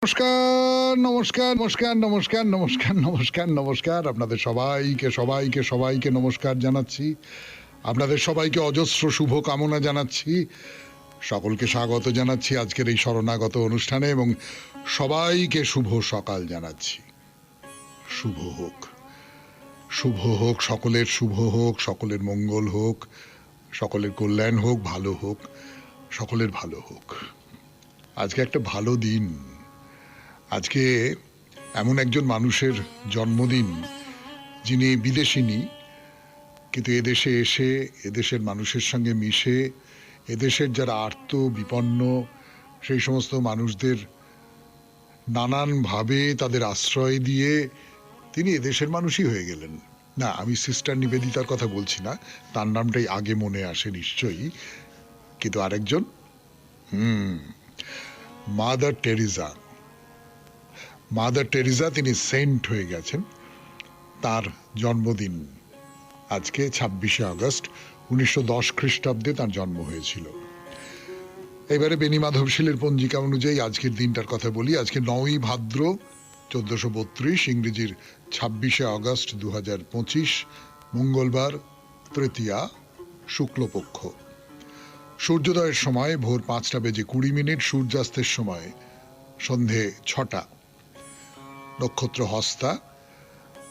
নমস্কার নমস্কার নমস্কার নমস্কার নমস্কার নমস্কার নমস্কার আপনাদের সবাইকে সবাইকে সবাইকে নমস্কার জানাচ্ছি। আপনাদের সবাইকে অজস্র শুভ কামনা জানাচ্ছি। সকলকে স্বাগত জানাচ্ছি আজকের এই শরণাগত অনুষ্ঠানে এবং সবাইকে শুভ সকাল জানাচ্ছি। শুভ হোক, শুভ হোক, সকলের শুভ হোক, সকলের মঙ্গল হোক, সকলের কল্যাণ হোক, ভালো হোক, সকলের ভালো হোক। আজকে একটা ভালো দিন। আজকে এমন একজন মানুষের জন্মদিন যিনি বিদেশিনী, কিন্তু এদেশে এসে এদেশের মানুষের সঙ্গে মিশে এদেশের যারা আর্ত বিপন্ন সেই সমস্ত মানুষদের নানানভাবে তাদের আশ্রয় দিয়ে তিনি এদেশের মানুষই হয়ে গেলেন। না, আমি সিস্টার নিবেদিতার কথা বলছি না, তার নামটাই আগে মনে আসে নিশ্চয়ই, কিন্তু আরেকজন মাদার টেরিজা। মাদার টেরিজা তিনি সেন্ট হয়ে গেছেন। তার জন্মদিন আজকে 26শে আগস্ট 1910 খ্রিস্টাব্দে তার জন্ম হয়েছিল। এবারে বেণীমাধবশীলের পঞ্জিকা অনুযায়ী আজকের দিনটার কথা বলি। আজকে 9ই ভাদ্র 1432, ইংরেজির 26শে আগস্ট 2025, মঙ্গলবার, তৃতীয়া, শুক্লপক্ষ। সূর্যোদয়ের সময় ভোর 5:20, সূর্যাস্তের সময় সন্ধে 6টা। নক্ষত্র হস্তা।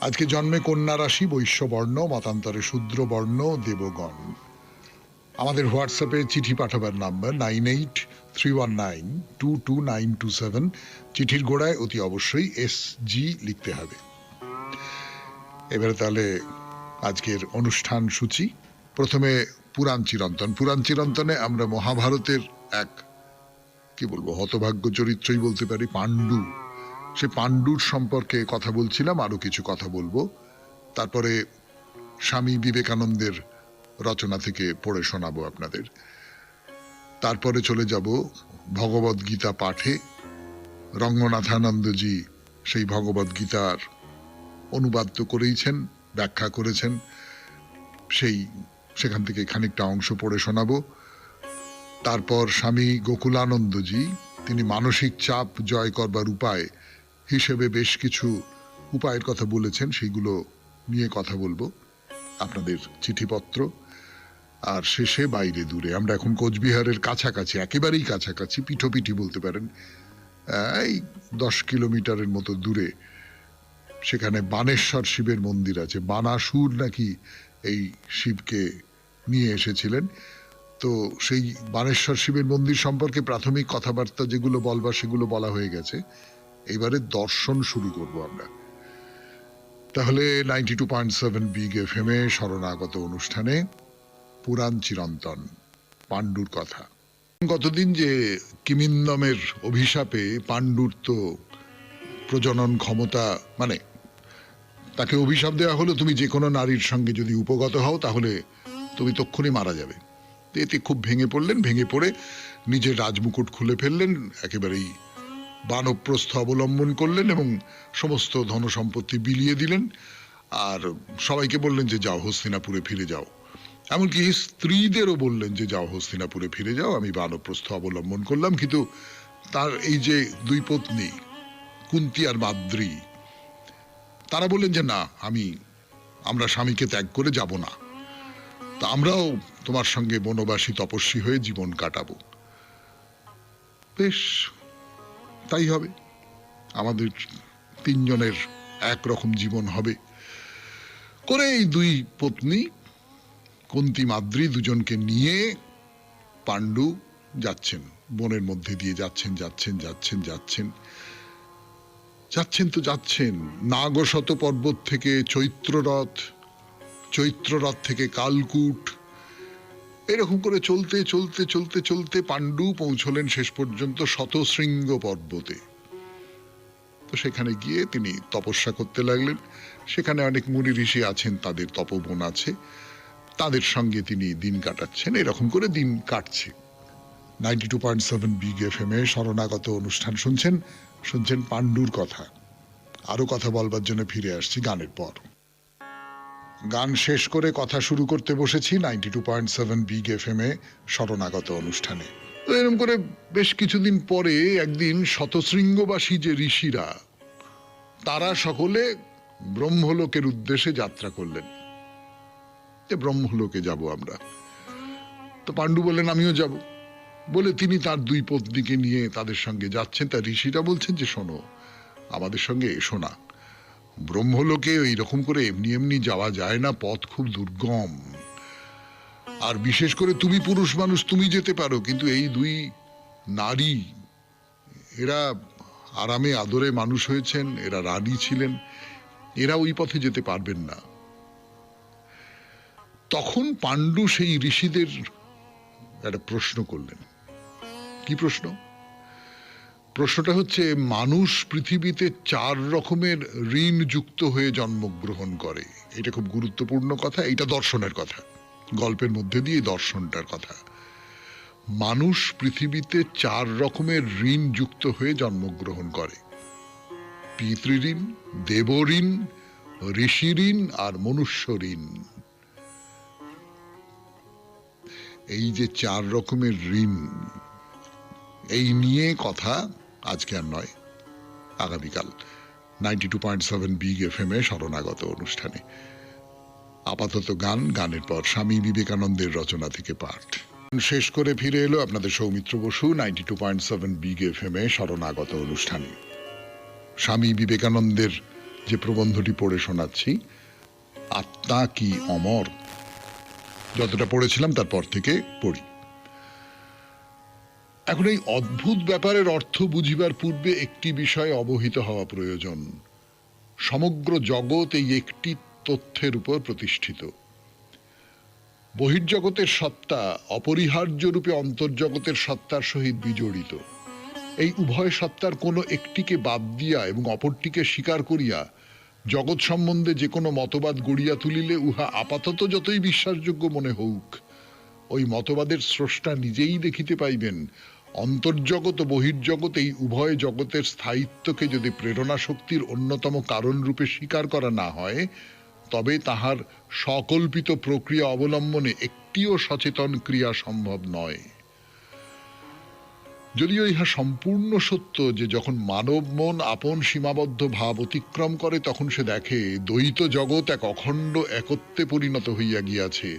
আজকে জন্মে কন্যা রাশি, বৈশ্যবর্ণ, মতান্তরে শূদ্রবর্ণ, দেবগণ। আমাদের হোয়াটসঅ্যাপে চিঠি পাঠাবার নাম্বার 9831922927। চিঠির গোড়ায় অতি অবশ্যই SG লিখতে হবে। এবারে তাহলে আজকের অনুষ্ঠান সূচি। প্রথমে পুরাণ চিরন্তন। পুরাণ চিরন্তনে আমরা মহাভারতের এক কি বলবো হতভাগ্য চরিত্রই বলতে পারি, পাণ্ডু। সে পাণ্ডুর সম্পর্কে কথা বলছিলাম, আরো কিছু কথা বলবো। তারপরে স্বামী বিবেকানন্দের রচনা থেকে পড়ে শোনাবো আপনাদের। তারপরে চলে যাব ভগবদ গীতা পাঠে। রঙ্গনাথানন্দজি সেই ভগবদ গীতার অনুবাদ তো করেইছেন, ব্যাখ্যা করেছেন, সেখান থেকে খানিকটা অংশ পড়ে শোনাবো। তারপর স্বামী গোকুলানন্দজি তিনি মানসিক চাপ জয় করবার উপায় হিসেবে বেশ কিছু উপায়ের কথা বলেছেন, সেইগুলো নিয়ে কথা বলবো, আপনাদের চিঠিপত্র। আর শেষে বাইরে দূরে, আমরা এখন কোচবিহারের কাছাকাছি, একেবারেই কাছাকাছি, পিঠোপিঠি বলতে পারেন, এই 10 কিলোমিটারের মতো দূরে সেখানে বানেশ্বর শিবের মন্দির আছে। বানাসুর নাকি এই শিবকে নিয়ে এসেছিলেন। তো সেই বানেশ্বর শিবের মন্দির সম্পর্কে প্রাথমিক কথাবার্তা যেগুলো বলবার সেগুলো বলা হয়ে গেছে। এবারে দর্শন শুরু করব আমরা। তাহলে 92.7 বিগ FM এ শরণাগত অনুষ্ঠানে পুরাণ চিরন্তন, পাণ্ডুর কথা। গতদিন যে কিমিন্দমের অভিশাপে পাণ্ডুর তো প্রজনন ক্ষমতা, মানে তাকে অভিশাপ দেওয়া হলো তুমি যে কোনো নারীর সঙ্গে যদি উপগত হও তাহলে তুমি তক্ষুনি মারা যাবে। এতে খুব ভেঙে পড়লেন। ভেঙে পড়ে নিজের রাজমুকুট খুলে ফেললেন, একেবারেই বানপ্রস্থ অবলম্বন করলেন এবং সমস্ত ধনসম্পত্তি বিলিয়ে দিলেন। আর সবাইকে বললেন যে যাও হস্তিনাপুরে ফিরে যাও। এমনকি স্ত্রীদেরও বললেন যে যাও হস্তিনাপুরে ফিরে যাও, আমি বানপ্রস্থ অবলম্বন করলাম। কিন্তু তার এই যে দুই পত্নী কুন্তী আর মাদ্রী, তারা বললেন যে না, আমরা স্বামীকে ত্যাগ করে যাব না, তা আমরাও তোমার সঙ্গে বনবাসী তপস্বী হয়ে জীবন কাটাবো। বেশ, তাই হবে, আমাদের তিনজনের একরকম জীবন হবে করে এই দুই পত্নী কুন্তী মাদ্রী দুজনকে নিয়ে পাণ্ডু যাচ্ছেন, বনের মধ্যে দিয়ে যাচ্ছেন যাচ্ছেন যাচ্ছেন যাচ্ছেন যাচ্ছেন তো যাচ্ছেন। নাগশত পর্বত থেকে চৈত্ররথ, চৈত্ররথ থেকে কালকূট, এরকম করে চলতে চলতে চলতে চলতে পাণ্ডু পৌঁছলেন শেষ পর্যন্ত শতশৃঙ্গ পর্বতে। তো সেখানে গিয়ে তিনি তপস্যা করতে লাগলেন। সেখানে অনেক মুনি ঋষি আছেন, তাদের তপবন আছে, তাদের সঙ্গে তিনি দিন কাটাচ্ছেন। এরকম করে দিন কাটছে। 92.7 বিগ FM এ শরণাগত অনুষ্ঠান শুনছেন পাণ্ডুর কথা। আরো কথা বলবার জন্য ফিরে আসছি গানের পর। গান শেষ করে কথা শুরু করতে বসেছি 92.7 বিগ FM এ শরণাগত অনুষ্ঠানে। তো এরকম করে বেশ কিছুদিন পরে একদিন শতশৃঙ্গবাসী যে ঋষিরা, তারা সকলে ব্রহ্মলোকের উদ্দেশ্যে যাত্রা করলেন, যে ব্রহ্মলোকে যাব আমরা। তো পাণ্ডু বললেন আমিও যাব, বলে তিনি তার দুই পত্নীকে নিয়ে তাদের সঙ্গে যাচ্ছেন। তার ঋষিরা বলছেন যে শোনো, আমাদের সঙ্গে এসো না, ব্রহ্মলোকে ওই রকম করে এমনি এমনি যাওয়া যায় না, পথ খুব দুর্গম, আর বিশেষ করে তুমি পুরুষ মানুষ, তুমি যেতে পারো, কিন্তু এই দুই নারী, এরা আরামে আদরে মানুষ হয়েছেন, এরা রানী ছিলেন, এরা ওই পথে যেতে পারবেন না। তখন পাণ্ডু সেই ঋষিদের একটা প্রশ্ন করলেন। কি প্রশ্ন? প্রশ্নটা হচ্ছে, মানুষ পৃথিবীতে 4 রকমের ঋণ যুক্ত হয়ে জন্মগ্রহণ করে। এটা খুব গুরুত্বপূর্ণ কথা, এটা দর্শনের কথা, গল্পের মধ্যে দিয়ে দর্শনটার কথা। মানুষ পৃথিবীতে 4 রকমের ঋণ যুক্ত হয়ে জন্মগ্রহণ করে: পিতৃঋণ, দেবঋণ, ঋষি ঋণ আর মনুষ্য ঋণ। এই যে 4 রকমের ঋণ, এই নিয়ে কথা আজকে আর নয়, আগামীকাল 92.7 বিগ এফএম এ শরণাগত অনুষ্ঠানে। আপাতত গান, গানের পর স্বামী বিবেকানন্দের রচনা থেকে পাঠ। শেষ করে ফিরে এলো আপনাদের সৌমিত্র বসু 92.7 বিগ এফএম এ শরণাগত অনুষ্ঠানে। স্বামী বিবেকানন্দের যে প্রবন্ধটি পড়ে শোনাচ্ছি, আত্মা কি অমর, যতটা পড়েছিলাম তারপর থেকে পড়ি। এখন এই অদ্ভুত ব্যাপারের অর্থ বুঝিবার পূর্বে একটি বিষয় অবহিত হওয়া প্রয়োজন। সমগ্র জগৎ এই একটি তথ্যের উপর প্রতিষ্ঠিত: বহির্জগতের সত্তা অপরিহার্য রূপে অন্তর্জগতের সত্তার সহিত বিজড়িত। এই উভয় সত্তার কোনো একটিকে বাদ দিয়া এবং অপরটিকে স্বীকার করিয়া জগৎ সম্বন্ধে যে কোনো মতবাদ গড়িয়া তুলিলে উহা আপাতত যতই বিশ্বাসযোগ্য মনে হউক, ওই মতবাদের স্রষ্টা নিজেই দেখিতে পাইবেন অন্তর্জগৎ ও বহির্জগৎ এই উভয় জগতের স্থায়িত্বকে যদি প্রেরণা শক্তির অন্যতম কারণ রূপে স্বীকার করা না হয়, তবে তাহার সকল্পিত প্রক্রিয়া অবলম্বনে একটিও সচেতন ক্রিয়া সম্ভব নয়। যদিও ইহা সম্পূর্ণ সত্য যে যখন মানব মন আপন সীমাবদ্ধ ভাব অতিক্রম করে, তখন সে দেখে দ্বৈত জগৎ এক অখণ্ড একত্বে পরিণত হইয়া গিয়াছে,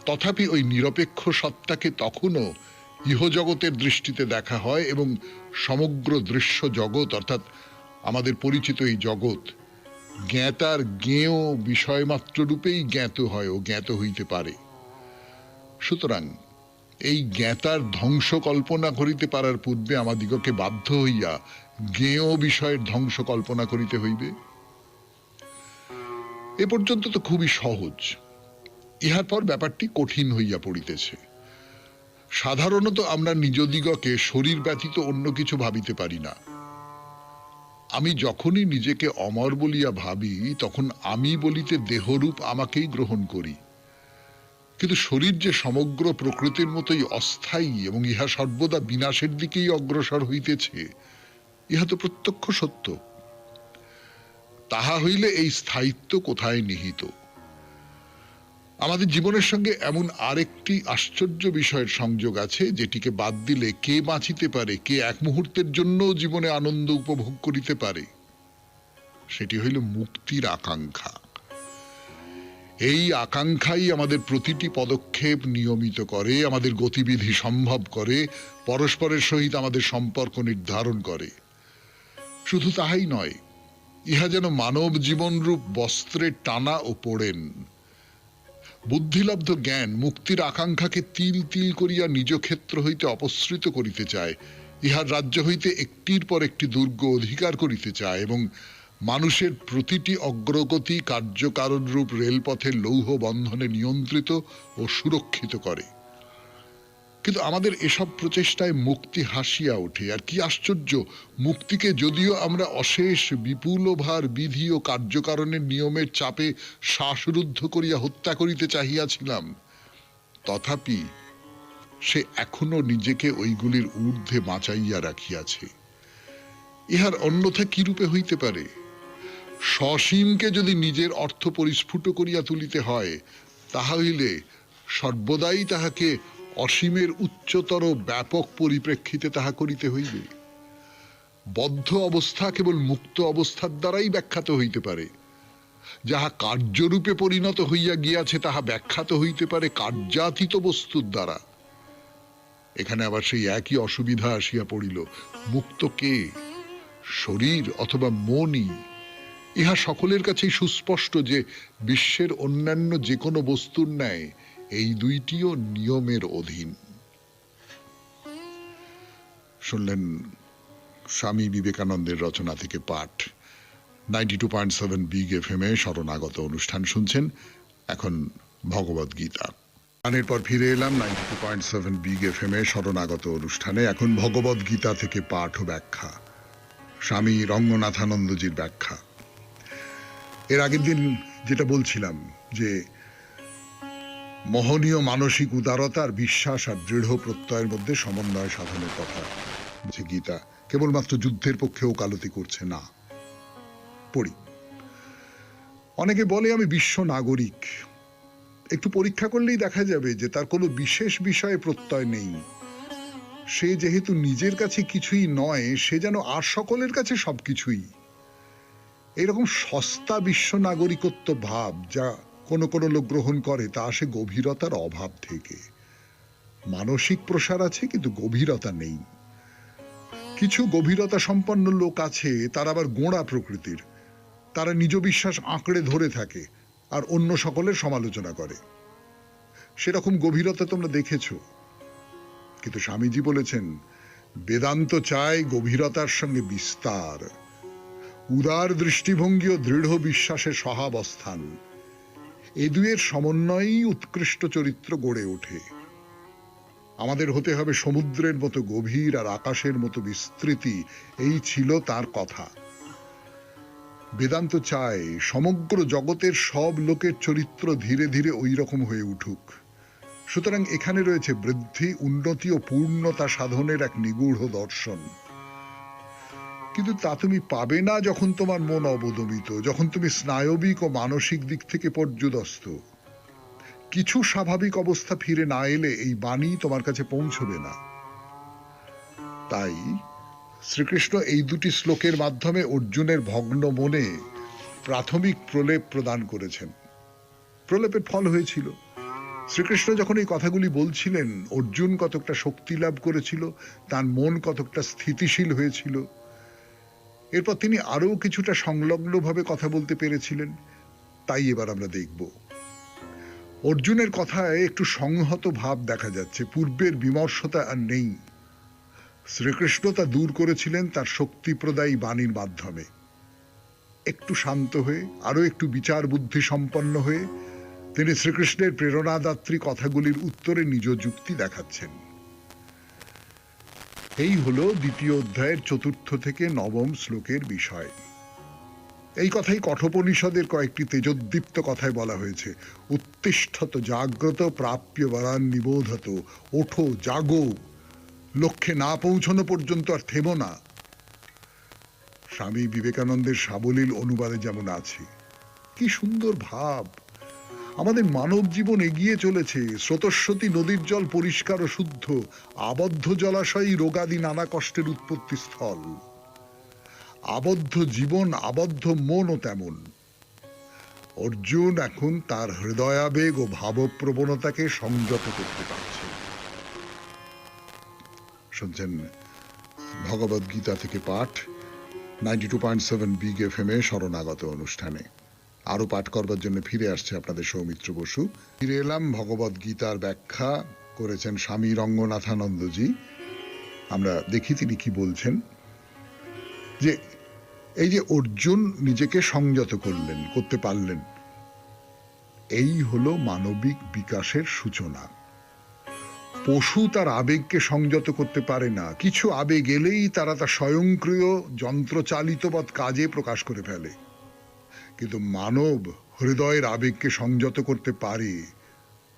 তথাপি ওই নিরপেক্ষ সত্তাকে তখনও ইহজগতের দৃষ্টিতে দেখা হয় এবং সমগ্র দৃশ্য জগৎ অর্থাৎ আমাদের পরিচিত এই জগৎ জ্ঞাতার জ্ঞেয় বিষয়মাত্র রূপেই জ্ঞাত হয় ও জ্ঞাত হইতে পারে। সুতরাং এই জ্ঞাতার ধ্বংস কল্পনা করিতে পারার পূর্বে আমাদিগকে বাধ্য হইয়া জ্ঞেয় বিষয়ের ধ্বংস কল্পনা করিতে হইবে। এ পর্যন্ত তো খুবই সহজ, ইহার পর ব্যাপারটি কঠিন হইয়া পড়িতেছে। সাধারণত আমরা নিজদিগকে শরীর ব্যতীত অন্য কিছু ভাবিতে পারি না। আমি যখনই নিজেকে অমর বলিয়া ভাবি, তখন আমি বলিতে দেহরূপ আমাকেই গ্রহণ করি। কিন্তু শরীর যে সমগ্র প্রকৃতির মতোই অস্থায়ী এবং ইহা সর্বদা বিনাশের দিকেই অগ্রসর হইতেছে, ইহা তো প্রত্যক্ষ সত্য। তাহা হইলে এই স্থায়িত্ব কোথায় নিহিত? আমাদের জীবনের সঙ্গে এমন আরেকটি আশ্চর্য বিষয়ের সংযোগ আছে, যেটিকে বাদ দিলে কে বাঁচিতে পারে, কে এক মুহূর্তের জন্য জীবনে আনন্দ উপভোগ করিতে পারে। সেটি হইল মুক্তির আকাঙ্ক্ষা। এই আকাঙ্ক্ষাই আমাদের প্রতিটি পদক্ষেপ নিয়মিত করে, আমাদের গতিবিধি সম্ভব করে, পরস্পরের সহিত আমাদের সম্পর্ক নির্ধারণ করে। শুধু তাহাই নয়, ইহা যেন মানব জীবনরূপ বস্ত্রে টানা ও পোড়েন। বুদ্ধিলব্ধ জ্ঞান মুক্তির আকাঙ্ক্ষাকে তিল তিল করিয়া নিজ ক্ষেত্র হইতে অপসৃত করিতে চায়, ইহার রাজ্য হইতে একটির পর একটি দুর্গ অধিকার করিতে চায় এবং মানুষের প্রতিটি অগ্রগতি কার্যকারণ রূপ রেলপথের লৌহ বন্ধনে নিয়ন্ত্রিত ও সুরক্ষিত করে। কিন্তু আমাদের এসব প্রচেষ্টায় মুক্তি হাসিয়া ওঠে। আর কি আশ্চর্য, মুক্তিকে যদিও আমরা অশেষ বিপুল ভার বিধি ও কার্যকারণের নিয়মের চাপে শ্বাসরুদ্ধ করিয়া হত্যা করিতে চাহিয়াছিলাম, তথাপি সে এখনো নিজেকে ওইগুলির ঊর্ধ্বে বাঁচাইয়া রাখিয়াছে। ইহার অন্যথা কি রূপে হইতে পারে? সসীমকে যদি নিজের অর্থ পরিস্ফুট করিয়া তুলিতে হয়, তাহা হইলে সর্বদাই তাহাকে অসীমের উচ্চতর ব্যাপক পরিপ্রেক্ষিতে তাহা করিতে হইবে। বদ্ধ অবস্থা কেবল মুক্ত অবস্থার দ্বারাই ব্যাখ্যাত হইতে পারে। যাহা কার্যরূপে পরিণত হইয়া গিয়াছে তাহা ব্যাখ্যাত হইতে পারে কার্যাতীত বস্তুর দ্বারা। এখানে আবার সেই একই অসুবিধা আসিয়া পড়িল। মুক্ত কে, শরীর অথবা মনই? ইহা সকলের কাছেই সুস্পষ্ট যে বিশ্বের অন্যান্য যে কোনো বস্তুর ন্যায় এই দুইটিও নিয়মের অধীন। শুনলেন স্বামী বিবেকানন্দের রচনা থেকে পাঠ। 92.7 বিগ এফএম-এ শরণাগত অনুষ্ঠান শুনছেন। এখন ভগবদ গীতা। গানের পর ফিরে এলাম 92.7 বিগ এফএম-এ শরণাগত অনুষ্ঠানে। এখন ভগবদ গীতা থেকে পাঠ ও ব্যাখ্যা, স্বামী রঙ্গনাথানন্দজির ব্যাখ্যা। এর আগের দিন যেটা বলছিলাম যে মোহনীয় মানসিক উদারতা আর বিশ্বাস আর দৃঢ় প্রত্যয়ের মধ্যে সমন্বয় সাধনের কথা যে গীতা কেবলমাত্র যুদ্ধের পক্ষে ওকালতি করছে না। পড়ি। অনেকে বলে আমি বিশ্ব নাগরিক। একটু পরীক্ষা করলেই দেখা যাবে যে তার কোনো বিশেষ বিষয়ে প্রত্যয় নেই। সে যেহেতু নিজের কাছে কিছুই নয়, সে যেন আর সকলের কাছে সবকিছুই। এরকম সস্তা বিশ্ব নাগরিকত্ব ভাব যা কোনো কোনো লোক গ্রহণ করে তা আসে গভীরতার অভাব থেকে। মানসিক প্রসার আছে কিন্তু গভীরতা নেই। কিছু গভীরতা সম্পন্ন লোক আছে, তারা আবার গোঁড়া প্রকৃতির। তারা নিজ বিশ্বাস আঁকড়ে ধরে থাকে আর অন্য সকলের সমালোচনা করে। সেরকম গভীরতা তোমরা দেখেছ। কিন্তু স্বামীজি বলেছেন বেদান্ত চায় গভীরতার সঙ্গে বিস্তার, উদার দৃষ্টিভঙ্গি ও দৃঢ় বিশ্বাসের সহাবস্থান। এ দুয়ের সমন্বয়েই উৎকৃষ্ট চরিত্র গড়ে ওঠে। আমাদের হতে হবে সমুদ্রের মতো গভীর আর আকাশের মতো বিস্তৃতি, এই ছিল তার কথা। বেদান্ত চায় সমগ্র জগতের সব লোকের চরিত্র ধীরে ধীরে ওই রকম হয়ে উঠুক। সুতরাং এখানে রয়েছে বৃদ্ধি, উন্নতি ও পূর্ণতা সাধনের এক নিগূঢ় দর্শন। কিন্তু তা তুমি পাবে না যখন তোমার মন অবদমিত, যখন তুমি স্নায়বিক ও মানসিক দিক থেকে পর্যুদস্ত। কিছু স্বাভাবিক অবস্থা ফিরে না এলে এই বাণী তোমার কাছে পৌঁছবে না। তাই শ্রীকৃষ্ণ এই দুটি শ্লোকের মাধ্যমে অর্জুনের ভগ্ন মনে প্রাথমিক প্রলেপ প্রদান করেছেন। প্রলেপের ফল হয়েছিল শ্রীকৃষ্ণ যখন এই কথাগুলি বলছিলেন, অর্জুন কতকটা শক্তি লাভ করেছিল, তার মন কতকটা স্থিতিশীল হয়েছিল। এরপর তিনি আরো কিছুটা সংলগ্নভাবে কথা বলতে পেরেছিলেন। তাই এবার আমরা দেখব অর্জুনের কথায় একটু সংহত ভাব দেখা যাচ্ছে। পূর্বের বিমর্ষতা আর নেই। শ্রীকৃষ্ণ তা দূর করেছিলেন তার শক্তি প্রদায়ী বাণীর মাধ্যমে। একটু শান্ত হয়ে, আরো একটু বিচার বুদ্ধি সম্পন্ন হয়ে তিনি শ্রীকৃষ্ণের প্রেরণাদাত্রী কথাগুলির উত্তরে নিজ যুক্তি দেখাচ্ছেন। এই হলো দ্বিতীয় অধ্যায়ের 4 থেকে 9 শ্লোকের বিষয়। এই কথাই কঠোপনিষদের কয়েকটি তেজোদ্দীপ্ত কথায় বলা হয়েছে। উত্তিষ্ঠত জাগ্রত প্রাপ্য বরান নিবোধত। ওঠো, জাগো, লক্ষ্যে না পৌঁছানো পর্যন্ত আর থেমো না। স্বামী বিবেকানন্দের সাবলীল অনুবাদে যেমন আছে। কি সুন্দর ভাব! আমাদের মানব জীবন এগিয়ে চলেছে। স্রোতস্বতী নদীর জল পরিষ্কার ও শুদ্ধ, আবদ্ধ জলাশয়ই রোগাদি নানা কষ্টের উৎপত্তি স্থল। আবদ্ধ জীবন, আবদ্ধ মনও তেমন। অর্জুন এখন তার হৃদয়াবেগ ও ভাবপ্রবণতাকে সংযত করতে পারছে। শুনছেন ভগবদ গীতা থেকে পাঠ, 92.7 বিগ এফএম-এ শরণাগত অনুষ্ঠানে। আরো পাঠ করবার জন্য ফিরে আসছে আপনাদের সৌমিত্র বসু। ফিরে এলাম। ভগবদ গীতার ব্যাখ্যা করেছেন স্বামী রঙ্গনাথানন্দজি। আমরা দেখি তিনি কি বলছেন। যে এই যে অর্জুন নিজেকে সংযত করতে পারলেন, এই হলো মানবিক বিকাশের সূচনা। পশু তার আবেগকে সংযত করতে পারে না। কিছু আবেগ এলেই তারা তা স্বয়ংক্রিয় যন্ত্রচালিতবৎ কাজে প্রকাশ করে ফেলে। কিন্তু মানব হৃদয়ের আবেগকে সংযত করতে পারে।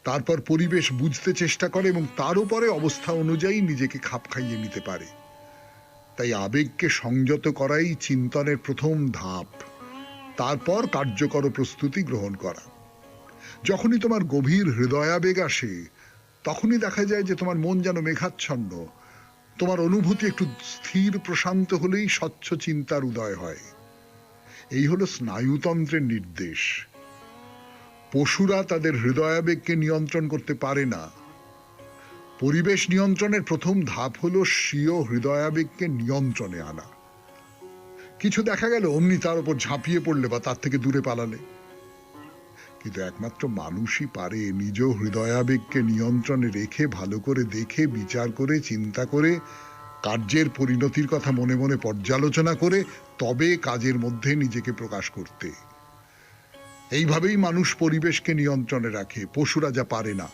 তারপর পরিবেশ বুঝতে চেষ্টা করে এবং তার উপরে অবস্থা অনুযায়ী নিজেকে খাপ খাইয়ে নিতে পারে। তাই আবেগকে সংযত করাই চিন্তনের প্রথম ধাপ, তারপর কার্যকর প্রস্তুতি গ্রহণ করা। যখনই তোমার গভীর হৃদয়াবেগ আসে, তখনই দেখা যায় যে তোমার মন যেন মেঘাচ্ছন্ন, তোমার অনুভূতি একটু স্থির প্রশান্ত হলেই স্বচ্ছ চিন্তার উদয় হয়। এই হলো স্নায়ুতন্ত্রের নির্দেশ। পশুরা তাদের হৃদয়াবেগকে নিয়ন্ত্রণ করতে পারে না। পরিবেশ নিয়ন্ত্রণের প্রথম ধাপ হলো স্বীয় হৃদয়াবেগকে নিয়ন্ত্রণে আনা। কিছু দেখা গেল অমনি তার উপর ঝাঁপিয়ে পড়লে বা তার থেকে দূরে পালালে। কিন্তু একমাত্র মানুষই পারে নিজ হৃদয়াবেগকে নিয়ন্ত্রণে রেখে ভালো করে দেখে বিচার করে চিন্তা করে কার্যের পরিণতির কথা মনে মনে পর্যালোচনা করে তবে কাজের মধ্যে নিজেকে প্রকাশ করতে। এইভাবেই মানুষ পরিবেশকে নিয়ন্ত্রণে রাখে, পশুরা যা পারে না।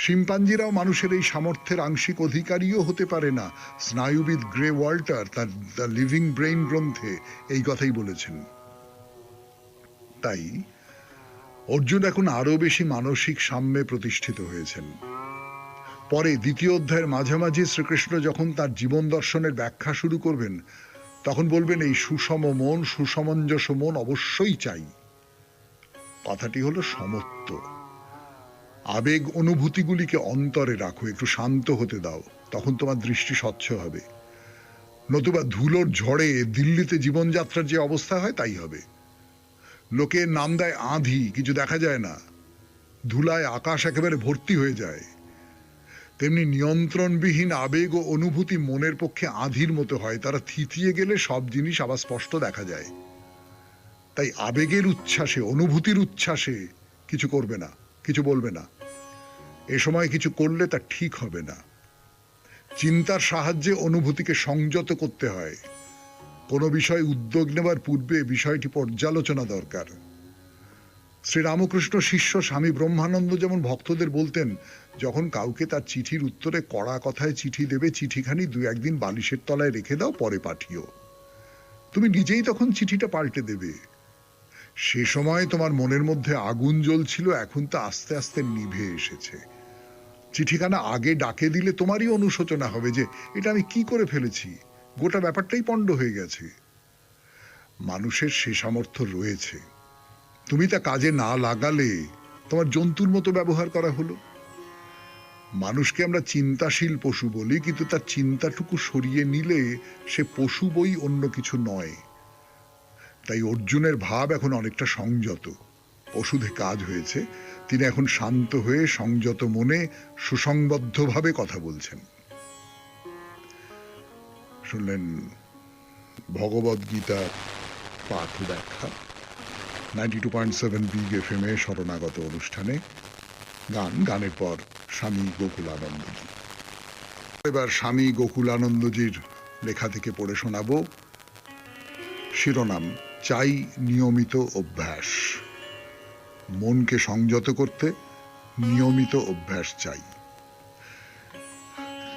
শিম্পাঞ্জিরাও মানুষের এই সামর্থ্যের আংশিক অধিকারীও হতে পারে না। স্নায়ুবিদ গ্রে ওয়াল্টার তার দ্য লিভিং ব্রেইন গ্রন্থে এই কথাই বলেছেন। তাই অর্জুন এখন আরো বেশি মানসিক সাম্যে প্রতিষ্ঠিত হয়েছেন। পরে দ্বিতীয় অধ্যায়ের মাঝামাঝি শ্রীকৃষ্ণ যখন তার জীবন দর্শনের ব্যাখ্যা শুরু করবেন, তখন বলবেন এই সুষম মন, সুসমঞ্জস মন অবশ্যই চাই। কথাটি হলো সমত্ব। আবেগ অনুভূতিগুলিকে অন্তরে রাখো, একটু শান্ত হতে দাও, তখন তোমার দৃষ্টি স্বচ্ছ হবে। নতুবা ধুলোর ঝড়ে দিল্লিতে জীবনযাত্রার যে অবস্থা হয় তাই হবে। লোকে নাম দেয় আঁধি, কিছু দেখা যায় না, ধুলায় আকাশ একেবারে ভর্তি হয়ে যায়। তেমনি নিয়ন্ত্রণবিহীন আবেগ ও অনুভূতি মনের পক্ষে আঁধির মতো হয়, তারা থিতিয়ে গেলে সব জিনিস আবার স্পষ্ট দেখা যায়। তাই আবেগের উচ্ছ্বাসে, অনুভূতির উচ্ছ্বাসে কিছু করবে না, কিছু বলবে না। এ সময় কিছু করলে তা ঠিক হবে না। চিন্তার সাহায্যে অনুভূতিকে সংযত করতে হয়। কোনো বিষয়ে উদ্যোগ নেবার পূর্বে বিষয়টি পর্যালোচনা দরকার। শ্রীরামকৃষ্ণ শিষ্য স্বামী ব্রহ্মানন্দ যেমন ভক্তদের বলতেন, যখন কাউকে তার চিঠির উত্তরে কড়া কথায় চিঠি দেবে, চিঠিখানি 2-1 দিন বালিশের তলায় রেখে দাও, পরে পাঠিও। তুমি নিজেই তখন চিঠিটা পাল্টে দেবে। সে সময় তোমার মনের মধ্যে আগুন জ্বলছিল, এখন তা আস্তে আস্তে নিভে এসেছে। চিঠিখানা আগে ডাকে দিলে তোমারই অনুশোচনা হবে যে এটা আমি কি করে ফেলেছি, গোটা ব্যাপারটাই পণ্ড হয়ে গেছে। মানুষের সে সামর্থ্য রয়েছে, তুমি তা কাজে না লাগালে তোমার জন্তুর মতো ব্যবহার করা হলো। মানুষকে আমরা চিন্তাশীল পশু বলি, কিন্তু তার চিন্তাটুকু সরিয়ে নিলে সে পশু বই, অন্য কিছু নয়। তাই অর্জুনের ভাব এখন অনেকটা সংযত। ওষুধে কাজ হয়েছে, তিনি এখন শান্ত হয়ে সংযত মনে সুসংবদ্ধভাবে কথা বলছেন। শুনলেন ভগবদ গীতা পাঠ ব্যাখ্যা 92.7 বিগ FM এ শরণাগত অনুষ্ঠানে। গানের পর স্বামী গোকুলানন্দজি। এবার স্বামী গোকুলানন্দজির লেখা থেকে পড়ে শোনাবো। শিরোনাম, চাই নিয়মিত অভ্যাস। মনকে সংযত করতে নিয়মিত অভ্যাস চাই।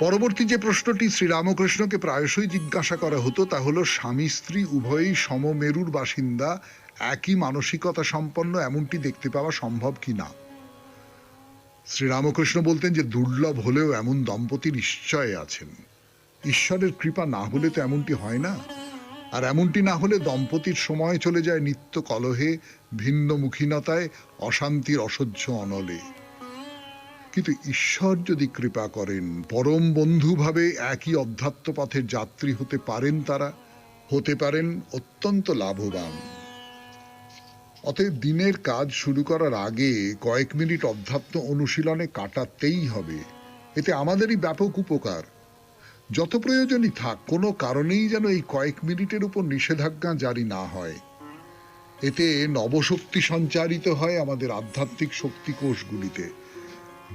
পরবর্তী যে প্রশ্নটি শ্রীরামকৃষ্ণকে প্রায়শই জিজ্ঞাসা করা হতো তা হলো, স্বামী স্ত্রী উভয়ই সমমেরুর বাসিন্দা, একই মানসিকতা সম্পন্ন, এমনটি দেখতে পাওয়া সম্ভব কি না। শ্রীরামকৃষ্ণ বলতেন যে দুর্লভ হলেও এমন দম্পতি নিশ্চয় আছেন। ঈশ্বরের কৃপা না হলে তো এমনটি হয় না। আর এমনটি না হলে দম্পতির সময় চলে যায় নিত্য কলহে, ভিন্নমুখীনতায়, অশান্তির অসহ্য অনলে। কিন্তু ঈশ্বর যদি কৃপা করেন, পরম বন্ধুভাবে একই অধ্যাত্ম পথের যাত্রী হতে পারেন, তারা হতে পারেন অত্যন্ত লাভবান। অতএব দিনের কাজ শুরু করার আগে কয়েক মিনিট অধ্যাত্ম অনুশীলনে কাটাতেই হবে। এতে আমাদেরই ব্যাপক উপকার। যত প্রয়োজনই থাক, কোনো কারণেই যেন এই কয়েক মিনিটের উপর নিষেধাজ্ঞা জারি না হয়। এতে নবশক্তি সঞ্চারিত হয় আমাদের আধ্যাত্মিক শক্তিকোষগুলিতে।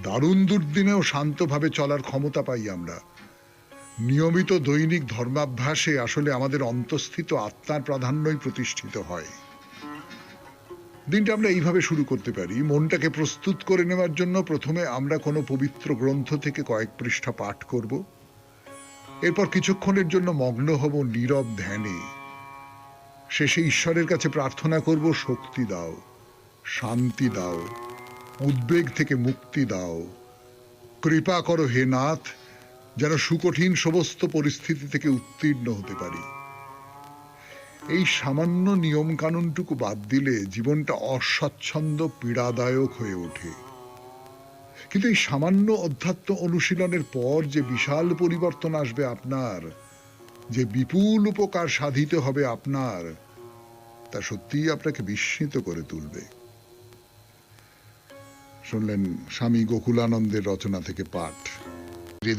দারুণ দুর্দিনেও শান্তভাবে চলার ক্ষমতা পাই আমরা। নিয়মিত দৈনিক ধর্মাভ্যাসে আসলে আমাদের অন্তঃস্থিত আত্মার প্রাধান্যই প্রতিষ্ঠিত হয়। দিনটা আমরা এইভাবে শুরু করতে পারি। মনটাকে প্রস্তুত করে নেওয়ার জন্য প্রথমে আমরা কোনো পবিত্র গ্রন্থ থেকে কয়েক পৃষ্ঠা পাঠ করব। এরপর কিছুক্ষণের জন্য মগ্ন হব নীরব ধ্যানে। শেষে ঈশ্বরের কাছে প্রার্থনা করব, শক্তি দাও, শান্তি দাও, উদ্বেগ থেকে মুক্তি দাও, কৃপা করো হে নাথ, যেন সুকঠিন সমস্ত পরিস্থিতি থেকে উত্তীর্ণ হতে পারি। এই সামান্য নিয়ম কানুনটুকু বাদ দিলে জীবনটা অস্বচ্ছন্দ, পীড়াদায়ক হয়ে ওঠে। কিন্তু এই সামান্য অধ্যাত্ম অনুশীলনের পর যে বিশাল পরিবর্তন আসবে আপনার, যে বিপুল উপকার সাধিত হবে আপনার, তা সত্যিই আপনাকে বিস্মিত করে তুলবে। শুনলেন স্বামী গোকুলানন্দের রচনা থেকে পাঠ।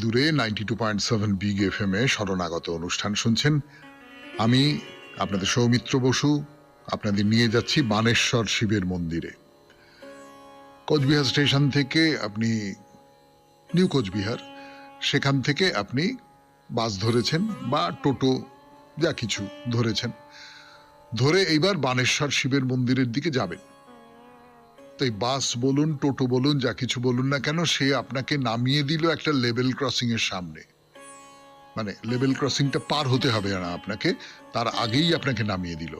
দূরে 92.7 বিগ এফএম এ শরণাগত অনুষ্ঠান শুনছেন। আমি আপনাদের সৌমিত্র বসু আপনাদের নিয়ে যাচ্ছি বানেশ্বর শিবের মন্দিরে। কোচবিহার স্টেশন থেকে আপনি নিউ কোচবিহার, সেখান থেকে আপনি বাস ধরেছেন বা টোটো যা কিছু ধরেছেন, ধরে এইবার বানেশ্বর শিবের মন্দিরের দিকে যাবেন। তাই বাস বলুন, টোটো বলুন, যা কিছু বলুন না কেন, সে আপনাকে নামিয়ে দিল একটা লেভেল ক্রসিং এর সামনে। মানে লেভেল ক্রসিংটা পার হতে হবে না আপনাকে, তার আগেই আপনাকে নামিয়ে দিল।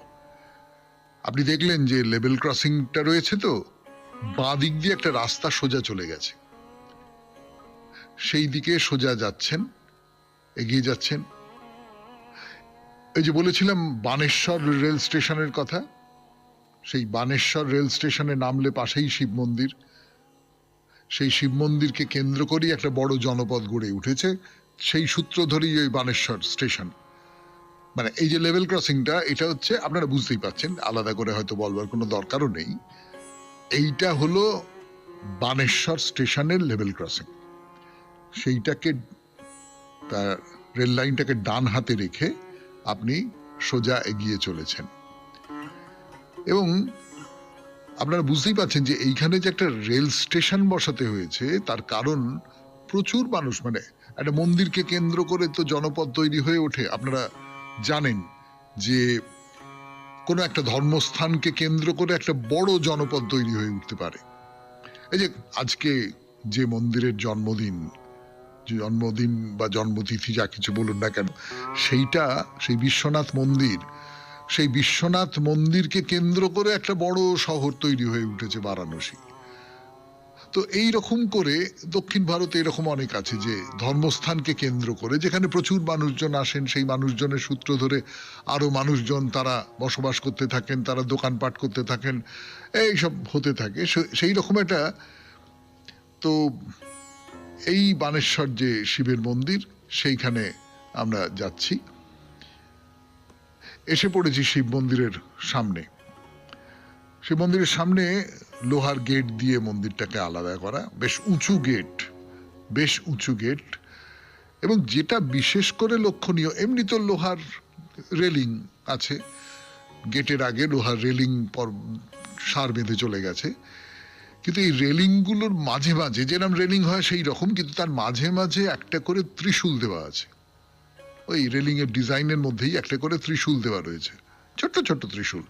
আপনি দেখলেন যে লেভেল ক্রসিংটা রয়েছে, তো বাঁ দিক দিয়ে একটা রাস্তা সোজা চলে গেছে, সেই দিকে সোজা যাচ্ছেন, এগিয়ে যাচ্ছেন। এই যে বলেছিলাম বানেশ্বর রেল স্টেশনের কথা, সেই বানেশ্বর রেল স্টেশনে নামলে পাশেই শিব মন্দির। সেই শিব মন্দিরকে কেন্দ্র করেই একটা বড় জনপদ গড়ে উঠেছে, সেই সূত্র ধরেই ওই বানেশ্বর স্টেশন। মানে এই যে লেভেল ক্রসিংটা, এটা হচ্ছে, আপনারা বুঝতেই পাচ্ছেন, আলাদা করে হয়তো বলবার কোনো দরকারও নেই, এইটা হলো বানেশ্বর স্টেশনের লেভেল ক্রসিং। সেইটাকে, রেল লাইনটাকে ডান হাতে রেখে আপনি সোজা এগিয়ে চলেছেন। এবং আপনারা বুঝতেই পাচ্ছেন যে এইখানে যে একটা রেল স্টেশন বসাতে হয়েছে, তার কারণ প্রচুর মানুষ, মানে একটা মন্দিরকে কেন্দ্র করে তো জনপদ তৈরি হয়ে ওঠে। আপনারা জানেন যে কোনো একটা ধর্মস্থানকে কেন্দ্র করে একটা বড় জনপদ তৈরি হয়ে উঠতে পারে। এই যে আজকে যে মন্দিরের জন্মদিন বা জন্মতিথি যা কিছু বলুন না কেন, সেইটা, সেই বিশ্বনাথ মন্দির, সেই বিশ্বনাথ মন্দিরকে কেন্দ্র করে একটা বড় শহর তৈরি হয়ে উঠেছে বারাণসী। তো এই রকম করে দক্ষিণ ভারতে এরকম অনেক আছে যে ধর্মস্থানকে কেন্দ্র করে, যেখানে প্রচুর মানুষজন আসেন, সেই মানুষজনের সূত্র ধরে আরো মানুষজন তারা বসবাস করতে থাকেন, তারা দোকানপাট করতে থাকেন, এইসব হতে থাকে। সেই রকম একটা, তো এই বানেশ্বর যে শিবের মন্দির, সেইখানে আমরা যাচ্ছি। এসে পড়েছি শিব মন্দিরের সামনে। শিব মন্দিরের সামনে লোহার গেট দিয়ে মন্দিরটাকে আলাদা করা, বেশ উঁচু গেট, বেশ উঁচু গেট। এবং যেটা বিশেষ করে লক্ষণীয়, এমনি তো লোহার রেলিং আছে, গেটের আগে লোহার রেলিং সার বেঁধে চলে গেছে, কিন্তু এই রেলিংগুলোর মাঝে মাঝে, যেরকম রেলিং হয় সেই রকম, কিন্তু তার মাঝে মাঝে একটা করে ত্রিশূল দেওয়া আছে। ওই রেলিং এর ডিজাইনের মধ্যেই একটা করে ত্রিশূল দেওয়া রয়েছে, ছোট্ট ছোট্ট ত্রিশূল।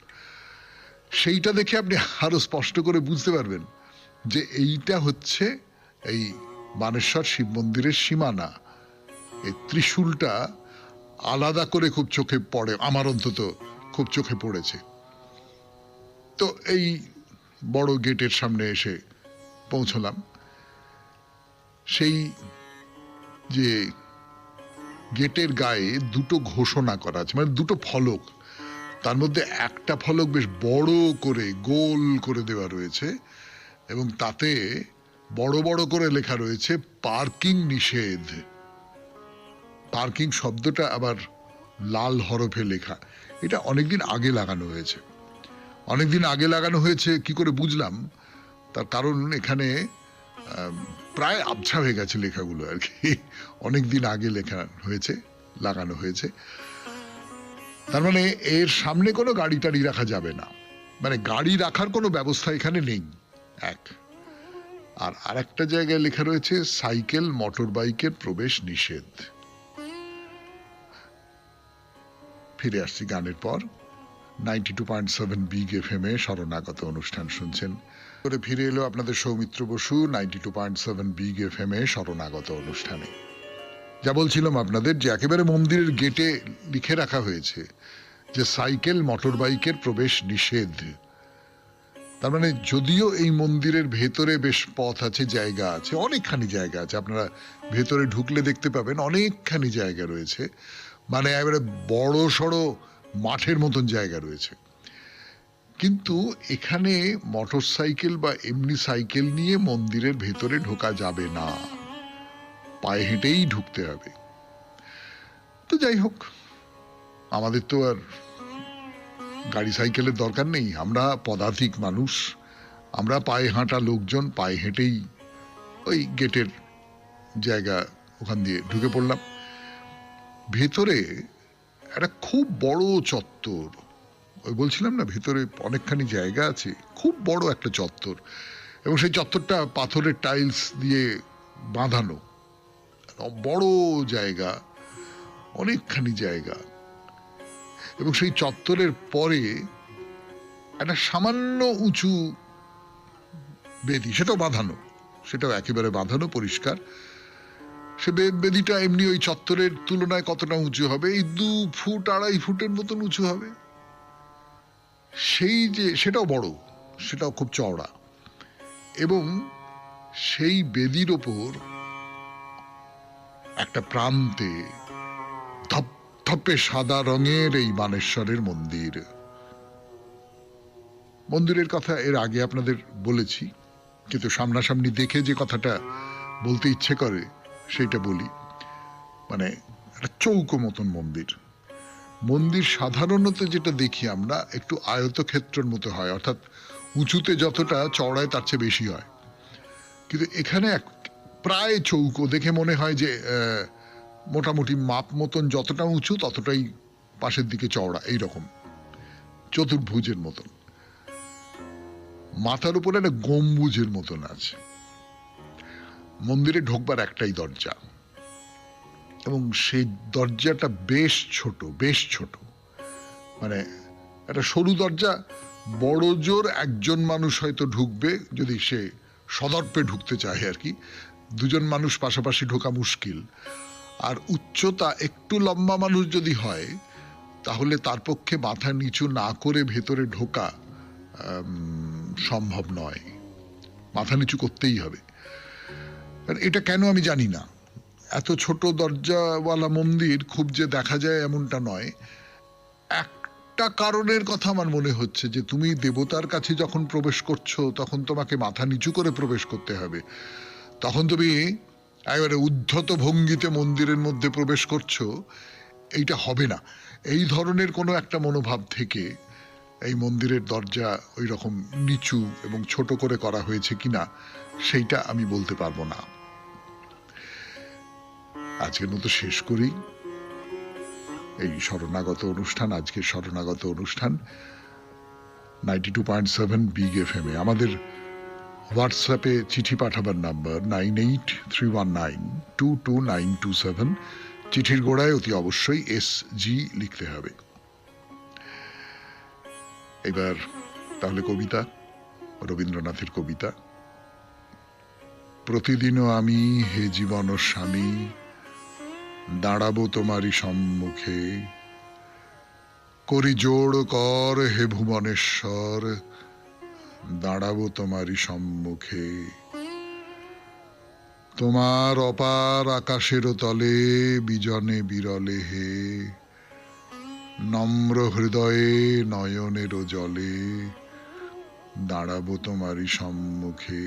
সেইটা দেখে আপনি আরো স্পষ্ট করে বুঝতে পারবেন যে এইটা হচ্ছে এই বানেশ্বর শিব মন্দিরের সীমানা। এই ত্রিশূলটা আলাদা করে খুব চোখে পড়ে, আমার অন্তত খুব চোখে পড়েছে। তো এই বড় গেটের সামনে এসে পৌঁছলাম। সেই যে গেটের গায়ে দুটো ঘোষণা করা আছে, মানে দুটো ফলক, তার মধ্যে একটা ফলক বেশ বড় করে গোল করে দেওয়া রয়েছে, এবং তাতে বড় বড় করে লেখা রয়েছে পার্কিং নিষেধ। পার্কিং শব্দটা আবার লাল হরফে লেখা। এটা অনেকদিন আগে লাগানো হয়েছে। অনেকদিন আগে লাগানো হয়েছে কি করে বুঝলাম, তার কারণ এখানে প্রায় আবছা হয়ে গেছে লেখাগুলো আর কি, অনেকদিন আগে লেখা হয়েছে, লাগানো হয়েছে। তার মানে এর সামনে কোনো গাড়ি টাড়ি রাখা যাবে না, মানে গাড়ি রাখার কোনো ব্যবস্থা এখানে নেই, এক। আর আরেকটা জায়গায় লেখা রয়েছে সাইকেল মোটর বাইকের প্রবেশ নিষেধ। ফিরে আসছি গানের পর। 92.7 বিগ এফএম এ শরণাগত অনুষ্ঠান শুনছেন। করে ফিরে এলো আপনাদের সৌমিত্র বসু 92.7 বিগ এফএম এ শরণাগত অনুষ্ঠানে। যা বলছিলাম আপনাদের, যে একেবারে মন্দিরের গেটে লিখে রাখা হয়েছে যে সাইকেল মোটর বাইকের প্রবেশ নিষেধ। তার মানে যদিও এই মন্দিরের ভেতরে বেশ পথ আছে, জায়গা আছে, অনেকখানি জায়গা আছে, আপনারা ভেতরে ঢুকলে দেখতে পাবেন অনেকখানি জায়গা রয়েছে, মানে একেবারে বড় সড়ো মাঠের মতন জায়গা রয়েছে, কিন্তু এখানে মোটরসাইকেল বা এমনি সাইকেল নিয়ে মন্দিরের ভেতরে ঢোকা যাবে না, পায়ে হেঁটেই ঢুকতে হবে। তো যাই হোক, আমাদের তো আর গাড়ি সাইকেলের দরকার নেই, আমরা পদাতিক মানুষ, আমরা পায়ে হাঁটা লোকজন পায়ে হেঁটেই ওই গেটের জায়গা ওখান দিয়ে ঢুকে পড়লাম। ভেতরে একটা খুব বড় চত্বর, ওই বলছিলাম না ভেতরে অনেকখানি জায়গা আছে, খুব বড় একটা চত্বর, এবং সেই চত্বরটা পাথরের টাইলস দিয়ে বাঁধানো, বড় জায়গা, অনেকখানি জায়গা। এবং সেই চত্বরের পরে একটা সামান্য উঁচু বেদি, সেটাও বাঁধানো, সেটাও একেবারে বাঁধানো পরিষ্কার। সে বেদিটা এমনি ওই চত্বরের তুলনায় কতটা উঁচু হবে, এই 2 ফুট 2.5 ফুটের মতন উঁচু হবে। সেই যে সেটাও বড়, সেটাও খুব চওড়া, এবং সেই বেদির ওপর একটা প্রান্তে ধপধপে সাদা রঙের এই বানেশ্বরের মন্দির। মন্দিরের কথা এর আগে আপনাদের বলেছি, কিন্তু সামনাসামনি দেখে যে কথাটা বলতে ইচ্ছে করে সেইটা বলি। মানে একটা চৌকো মতন মন্দির। মন্দির সাধারণত যেটা দেখি আমরা একটু আয়তক্ষেত্রের মতো হয়, অর্থাৎ উঁচুতে যতটা চওড়ায় তার চেয়ে বেশি হয়, কিন্তু এখানে প্রায় চৌকো, দেখে মনে হয় যে মোটামুটি মাপ মতন যতটা উঁচু ততটাই পাশের দিকে চওড়া, এইরকম চতুর্ভুজের মতন। মাথার উপরে একটা গম্বুজের মতন আছে। মন্দিরে ঢোকবার একটাই দরজা, এবং সেই দরজাটা বেশ ছোট, বেশ ছোট, মানে একটা সরু দরজা, বড় জোর একজন মানুষ হয়তো ঢুকবে, যদি সে সদর্পে ঢুকতে চায় আর কি, 2জন মানুষ পাশাপাশি ঢোকা মুশকিল। আর উচ্চতা একটু লম্বা মানুষ যদি হয় তাহলে তার পক্ষে মাথা নিচু না করে ভেতরে ঢোকা সম্ভব নয়, মাথা নিচু করতেই হবে। এটা কেন আমি জানি না, এত ছোট দরজাওয়ালা মন্দির খুব যে দেখা যায় এমনটা নয়। একটা কারণের কথা আমার মনে হচ্ছে, যে তুমি দেবতার কাছে যখন প্রবেশ করছো তখন তোমাকে মাথা নিচু করে প্রবেশ করতে হবে, তখন তুমি একেবারে উদ্ধত ভঙ্গিতে মন্দিরের মধ্যে প্রবেশ করছো, এইটা হবে না। এই ধরনের কোনো একটা মনোভাব থেকে এই মন্দিরের দরজা ওই রকম নিচু এবং ছোট করে করা হয়েছে কিনা সেইটা আমি বলতে পারবো না। আজকের মতো শেষ করি এই শরণাগত অনুষ্ঠান, আজকের শরণাগত অনুষ্ঠান 92.7 বিগ FM এ। আমাদের হোয়াটসঅ্যাপে চিঠি পাঠাবার নাম্বার 9831922927। চিঠির গোড়ায় অতি অবশ্যই SG লিখতে হবে। এবার তাহলে কবিতা, রবীন্দ্রনাথের কবিতা। প্রতিদিনও আমি হে জীবন স্বামী দাঁড়াবো তোমারই সম্মুখে, করি জোড় কর হে ভুবনেশ্বর দাঁড়াবো তোমারই সম্মুখে। তোমার অপার আকাশের তলে বিজনে বিরলে হে, নম্র হৃদয়ে নয়নের জলে দাঁড়াবো তোমারই সম্মুখে।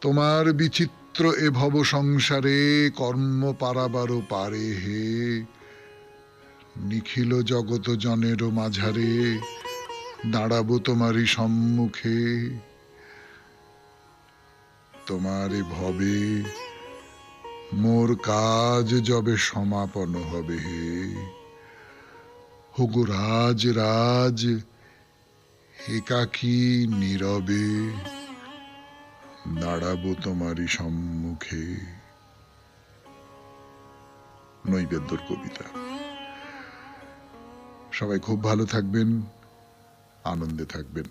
তোমার বিচিত্র এ ভব সংসারে কর্ম পারাবারও পারে হে, নিখিল জগত জনেরও মাঝারে দাঁড়াবো তোমারই সম্মুখে। তোমার এ ভবে মোর কাজ যবে সমাপন হবে হে, হোগো রাজ রাজ একাকী নীরবে দাঁড়াবো তোমারই সম্মুখে। নৈবেদ্যর কবিতা। সবাই খুব ভালো থাকবেন, আনন্দে থাকবেন।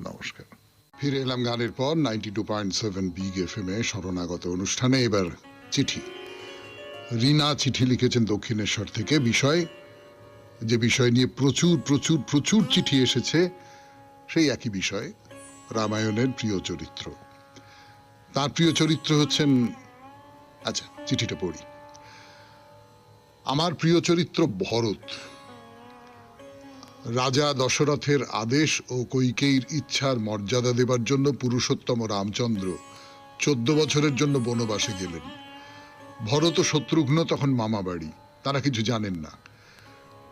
নমস্কার। ফিরে এলাম গানের পর 92.7 বিগ FM এ শরণাগত অনুষ্ঠানে। এবার চিঠি। রিনা চিঠি লিখেছেন দক্ষিণেশ্বর থেকে। বিষয়, যে বিষয় নিয়ে প্রচুর প্রচুর প্রচুর চিঠি এসেছে, সেই একই বিষয়, রামায়ণের প্রিয় চরিত্র। তার প্রিয় চরিত্র হচ্ছেন, আচ্ছা চিঠিটা পড়ি। আমার প্রিয় চরিত্র ভরত। রাজা দশরথের আদেশ ও কৈকেয়ীর ইচ্ছার মর্যাদা দেবার জন্য পুরুষোত্তম রামচন্দ্র 14 বছরের জন্য বনবাসে গেলেন। ভরত ও শত্রুঘ্ন তখন মামা বাড়ি, তারা কিছু জানেন না।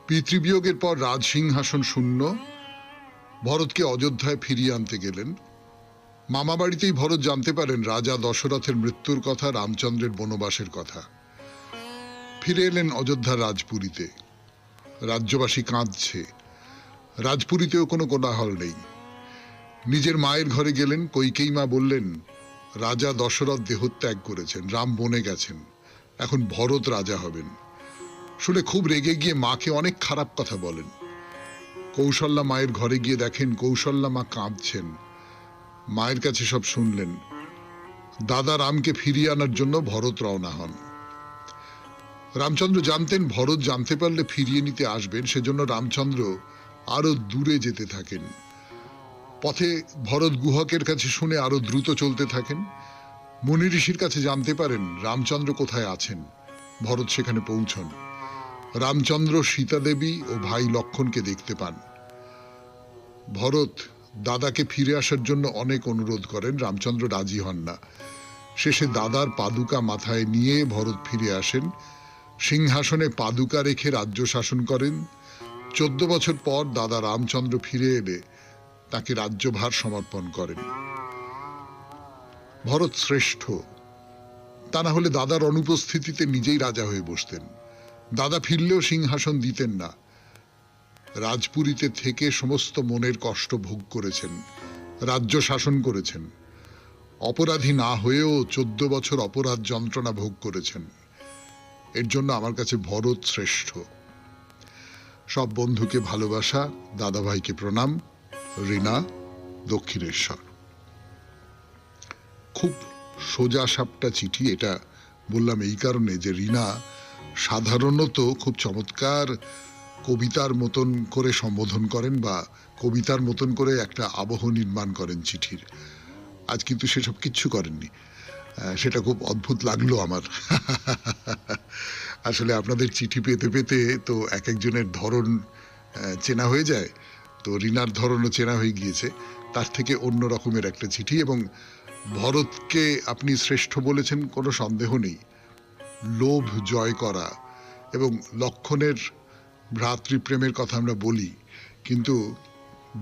পিতৃবিয়োগের পর রাজ সিংহাসন শূন্য। ভরতকে অযোধ্যায় ফিরিয়ে আনতে গেলেন। মামা বাড়িতেই ভরত জানতে পারেন রাজা দশরথের মৃত্যুর কথা, রামচন্দ্রের বনবাসের কথা। ফিরে এলেন অযোধ্যার রাজপুরীতে। রাজ্যবাসী কাঁদছে। রাজপুরীতেও কোনো কোলাহল নেই। নিজের মায়ের ঘরে গেলেন। কৈকেয়ী মা বললেন, রাজা দশরথ দেহত্যাগ করেছেন, রাম বনে গেছেন, এখন ভরত রাজা হবেন। শুনে খুব রেগে গিয়ে মাকে অনেক খারাপ কথা বলেন। কৌশল্যা মায়ের ঘরে গিয়ে দেখেন কৌশল্যা মা কাঁদছেন। মায়ের কাছে সব শুনলেন। দাদা রামকে ফিরিয়ে আনার জন্য ভরত রওনা হন। রামচন্দ্র জানতেন ভরত জানতে পারলে ফিরিয়ে নিতে আসবেন, সেজন্য রামচন্দ্র আরো দূরে যেতে থাকেন। পথে ভরত গুহকের কাছে শুনে আরো দ্রুত চলতে থাকেন। মুনি ঋষির কাছে জানতে পারেন রামচন্দ্র কোথায় আছেন। ভরত সেখানে পৌঁছন। রামচন্দ্র সীতা দেবী ও ভাই লক্ষণকে দেখতে পান। ভরত দাদাকে ফিরে আসার জন্য অনেক অনুরোধ করেন, রামচন্দ্র রাজি হন না। শেষে দাদার পাদুকা মাথায় নিয়ে ভরত ফিরে আসেন। সিংহাসনে পাদুকা রেখে রাজ্য শাসন করেন। 14 বছর পর দাদা রামচন্দ্র ফিরে এলে তাকে রাজ্যভার সমর্পণ করেন। ভরত শ্রেষ্ঠ, তা না হলে দাদার অনুপস্থিতিতে নিজেই রাজা হয়ে বসতেন। দাদা ফিরলেও সিংহাসন দিতেন না। রাজপুরীতে থেকে সমস্ত মনের কষ্ট ভোগ করেছেন, রাজ্য শাসন করেছেন। অপরাধী না হয়েও 14 বছর অপরাধ যন্ত্রণা ভোগ করেছেন। এর জন্য আমার কাছে ভরত শ্রেষ্ঠ। সব বন্ধুকে ভালোবাসা, দাদাভাইকে প্রণাম। রীনা, দক্ষিণেশ্বর। খুব সোজা সাপটা চিঠি। এটা বললাম এই কারণে যে রীনা সাধারণত খুব চমৎকার কবিতার মতন করে সম্বোধন করেন বা কবিতার মতন করে একটা আবহ নির্মাণ করেন চিঠির। আজ কিন্তু সেসব কিচ্ছু করেননি। সেটা খুব অদ্ভুত লাগলো আমার। আসলে আপনাদের চিঠি পেতে পেতে তো এক একজনের ধরন চেনা হয়ে যায়। তো রীনার ধরনও চেনা হয়ে গিয়েছে। তার থেকে অন্য রকমের একটা চিঠি। এবং ভরতকে আপনি শ্রেষ্ঠ বলেছেন, কোনো সন্দেহ নেই। লোভ জয় করা এবং লক্ষণের ভ্রাতৃপ্রেমের কথা আমরা বলি, কিন্তু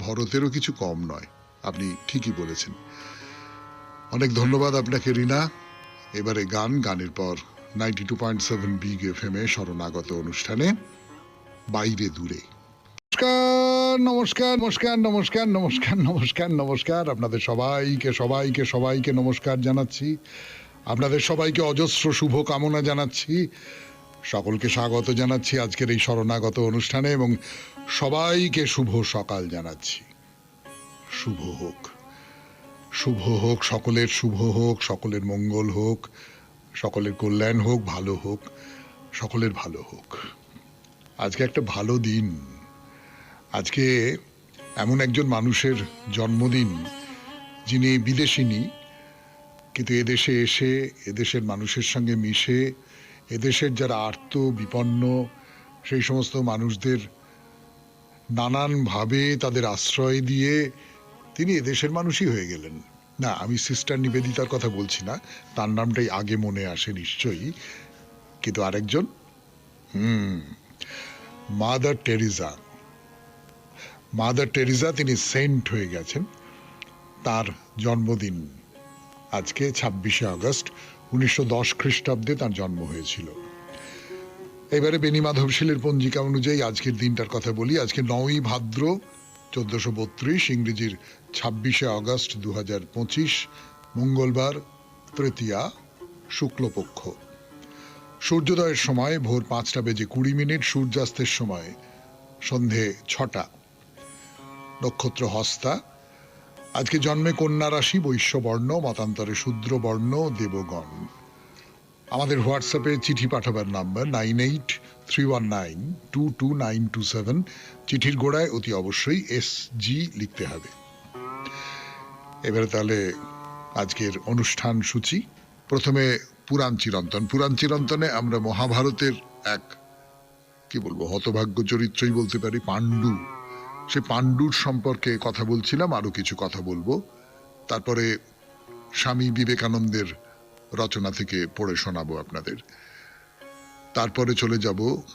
ভরতেরও কিছু কম নয়। আপনি ঠিকই বলেছেন। অনেক ধন্যবাদ আপনাকে রীনা। এবারে গানের পর 92.7 বিগ এফএম এ শরণাগত অনুষ্ঠানে বাইরে দূরে। নমস্কার নমস্কার নমস্কার নমস্কার নমস্কার নমস্কার আপনাদের সবাইকে সবাইকে সবাইকে নমস্কার জানাচ্ছি। আপনাদের সবাইকে অজস্র শুভ কামনা জানাচ্ছি। সকলকে স্বাগত জানাচ্ছি আজকের এই শরণাগত অনুষ্ঠানে এবং সবাইকে শুভ সকাল জানাচ্ছি। শুভ হোক, শুভ হোক, সকলের শুভ হোক, সকলের মঙ্গল হোক, সকলের কল্যাণ হোক, ভালো হোক, সকলের ভালো হোক। আজকে একটা ভালো দিন। আজকে এমন একজন মানুষের জন্মদিন যিনি বিদেশিনী, কিন্তু এদেশে এসে এদেশের মানুষের সঙ্গে মিশে এদেশের যারা আর্ত বিপন্ন সেই সমস্ত মানুষদের নানানভাবে তাদের আশ্রয় দিয়ে তিনি এদেশের মানুষই হয়ে গেলেন। না, আমি সিস্টার নিবেদিতার কথা বলছি না, তার নামটাই আগে মনে আসে নিশ্চয়ই। কিন্তু আরেকজন, মাদার টেরিজা। মাদার টেরিজা, তিনি সেন্ট হয়ে গেছেন। তার জন্মদিন আজকে 26শে আগস্ট 1910 খ্রিস্টাব্দে তার জন্ম হয়েছিল। এবারে বেনি মাধবশীলের পঞ্জিকা অনুযায়ী আজকের দিনটার কথা বলি। আজকে 9ই ভাদ্র 1432, ইংরেজির 26শে আগস্ট 2025, মঙ্গলবার, তৃতীয়া, শুক্লপক্ষ। সূর্যোদয়ের সময় ভোর 5:20, সূর্যাস্তের সময় সন্ধে 6টা। নক্ষত্র হস্তা। আজকে জন্মে কন্যা রাশি, বৈশ্যবর্ণ, মতান্তরে শূদ্রবর্ণ, দেবগণ। আমাদের হোয়াটসঅ্যাপে চিঠি পাঠাবার নাম্বার 9831922927। চিঠির গোড়ায় অতি অবশ্যই SG লিখতে হবে। এবারে তাহলে আজকের অনুষ্ঠান সূচি। প্রথমে পুরাণ চিরন্তন। পুরাণ চিরন্তনে আমরা মহাভারতের এক, কি বলবো, হতভাগ্য চরিত্রই বলতে পারি, পাণ্ডু সে পাণ্ডুর সম্পর্কে কথা বলছিলাম, আরো কিছু কথা বলবো। তারপরে স্বামী বিবেকানন্দের রচনা থেকে পড়ে শোনাবো আপনাদের। তারপরে চলে যাব